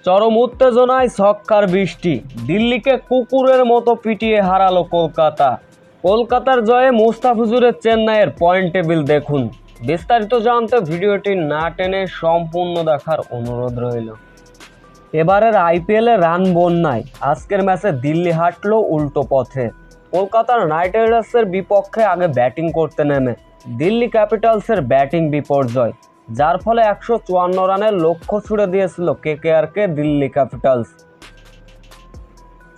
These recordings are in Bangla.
চরম উত্তেজনায় ছক্কার বৃষ্টি, দিল্লিকে কুকুরের মতো পিটিয়ে হারালো কলকাতা। কলকাতার জয়ে মুস্তাফিজুরের চেন্নাইয়ের পয়েন্ট টেবিল দেখুন। বিস্তারিত জানতে ভিডিওটি না টেনে সম্পূর্ণ দেখার অনুরোধ রইল। এবারের আইপিএলে রান বন্যায় আজকের ম্যাচে দিল্লি হাঁটলো উল্টো পথে। কলকাতার নাইট রাইডার্সের বিপক্ষে আগে ব্যাটিং করতে নেমে দিল্লি ক্যাপিটালসের ব্যাটিং বিপর্যয়, যার ফলে 154 রানের লক্ষ্য ছুড়ে দিয়েছিল কেকেআরকে দিল্লি ক্যাপিটালস।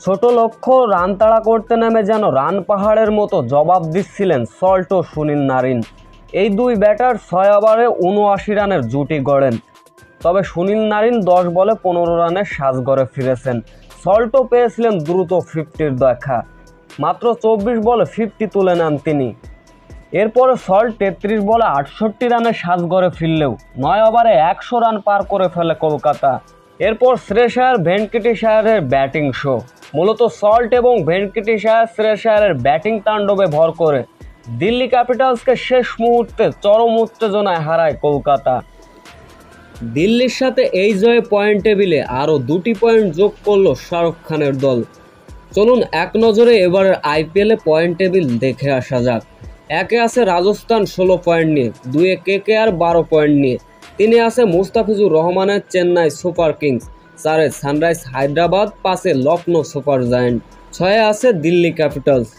ছোট লক্ষ্য রান তাড়া করতে নেমে যেন রান পাহাড়ের মতো জবাব দিচ্ছিলেন সল্ট ও সুনীল নারিন। এই দুই ব্যাটার 6 ওভারে 79 রানের জুটি গড়েন। তবে সুনীল নারিন 10 বলে 15 রানের সাজঘরে ফিরেছেন। সল্টও পেয়েছিলেন দ্রুত 50-র দেখা, মাত্র 24 বলে 50 তুলে নেন তিনি। এরপরে সল্ট 33 বলে 68 রানের সাজঘরে ফিরলেও 9 ওভারে 100 রান পার করে ফেলে কলকাতা। এরপর শ্রেয়স আয়ার ভেঙ্কটেশ আয়ারের ব্যাটিং শো। মূলত সল্ট এবং ভেঙ্কটেশ আয়ার শ্রেয়স আয়ারের ব্যাটিং তাণ্ডবে ভর করে দিল্লি ক্যাপিটালসকে শেষ মুহূর্তে চরম উত্তেজনায় হারায় কলকাতা। দিল্লির সাথে এই জয়ে পয়েন্ট টেবিলে আরও 2টি পয়েন্ট যোগ করলো শাহরুখ খানের দল। চলুন এক নজরে এবারের আইপিএলে পয়েন্ট টেবিল দেখে আসা যাক। 1-এ আছে রাজস্থান 16 পয়েন্ট নিয়ে, 2-এ কেকেআর 12 পয়েন্ট নিয়ে, 3-এ আছে মুস্তাফিজুর রহমানের চেন্নাই সুপার কিংস, 4-এ সানরাইজ হায়দ্রাবাদ, 5-এ লখনৌ সুপার জায়ান্ট, 6-এ আছে দিল্লি ক্যাপিটালস।